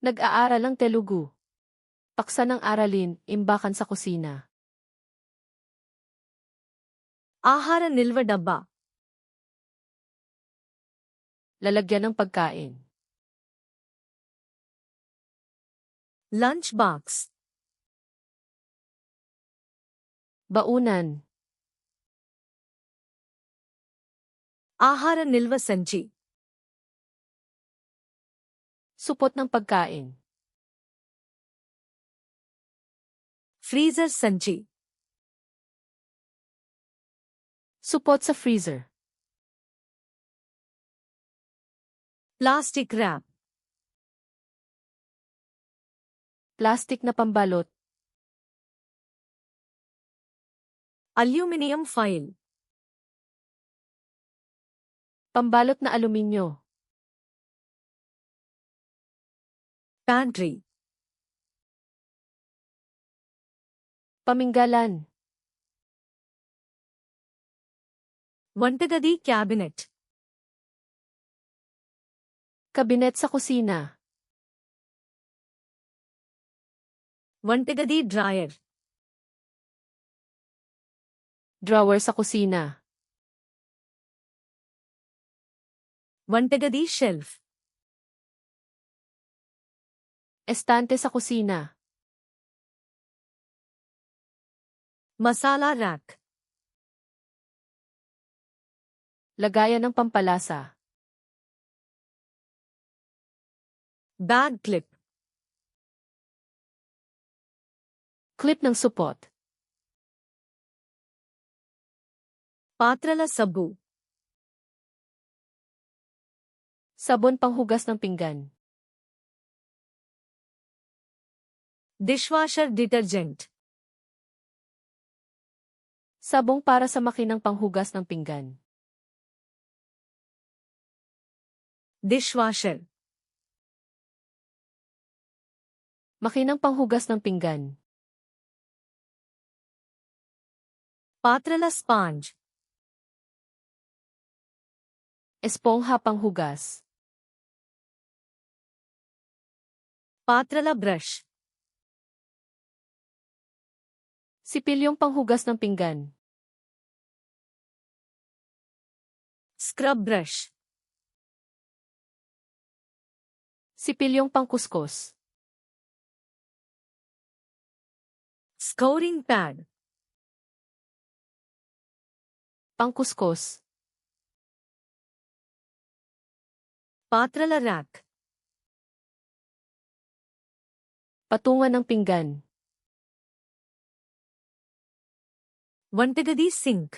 Nag-aaral ang Telugu. Paksa ng aralin, imbakan sa kusina. ఆహార నిల్వ డబ్బా. Lalagyan ng pagkain. Lunch box. Baunan. ఆహార నిల్వ సంచి. Supot ng pagkain. ఫ్రీజర్ సంచి. Supot sa freezer. Plastic wrap. Plastic na pambalot. Aluminium foil. Pambalot na aluminyo. Pantry. Paminggalan. వంటగది cabinet. Kabinet sa kusina. వంటగది drawer. Drawer sa kusina. వంటగది shelf. Estante sa kusina. మసాలా rack. Lagayan ng pampalasa. Bag clip. Clip ng supot. పాత్రల సబ్బు. Sabon panghugas ng pinggan. Dishwasher detergent. Sabong para sa makinang panghugas ng pinggan. Dishwasher. Makinang panghugas ng pinggan. పాత్రల sponge. Espongha panghugas. పాత్రల brush. Sipilyong panghugas ng pinggan. Scrub brush. Sipilyong pangkuskus. Scouring pad. Pangkuskus. పాత్రల rack. Patungan ng pinggan. వంటగది sink.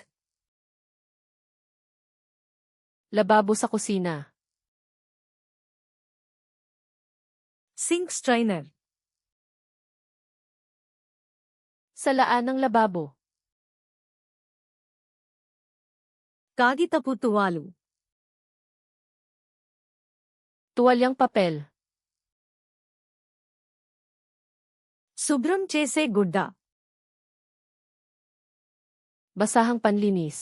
Lababo sa kusina. Sink strainer. Salaan ng lababo. కాగితపు తువాలు. Tuwalyang papel. శుభ్రం చేసే గుడ్డ. Basahang panlinis.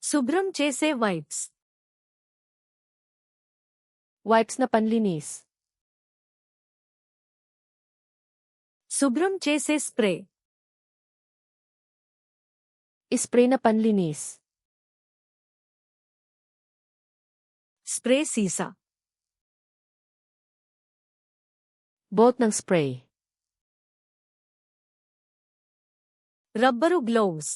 శుభ్రం చేసే wipes. Wipes na panlinis. శుభ్రం చేసే spray. Spray na panlinis. Spray సీసా. Bolt ng spray. Rubber gloves.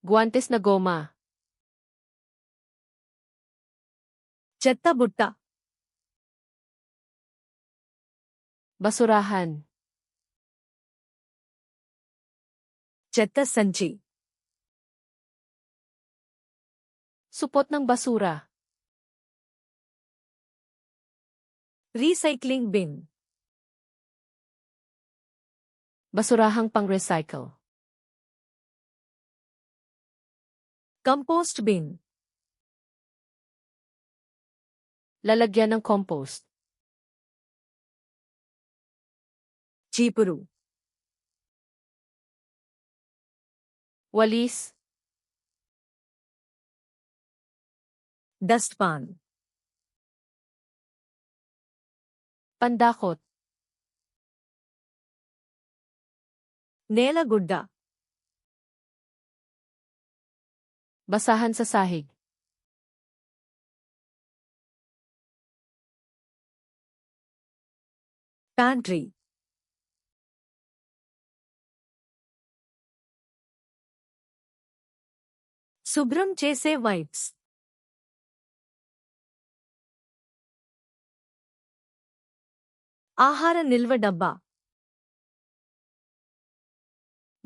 Guantes na goma. చెత్త బుట్ట. Basurahan. చెత్త సంచి. Supot ng basura. Recycling bin. Basurahang pang-recycle. Compost bin. Lalagyan ng compost. చీపురు. Walis. Dustpan. Pandakot. Nelagudda. Basahan sa sahig. Pantry. శుభ్రం చేసే వైప్స్. ఆహార నిల్వ డబ్బా.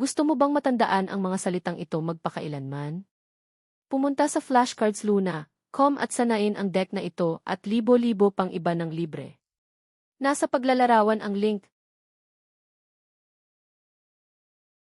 Gusto mo bang matandaan ang mga salitang ito magpakailanman? Pumunta sa flashcards.luna.com at sanain ang deck na ito at libo-libo pang iba ng libre. Nasa paglalarawan ang link.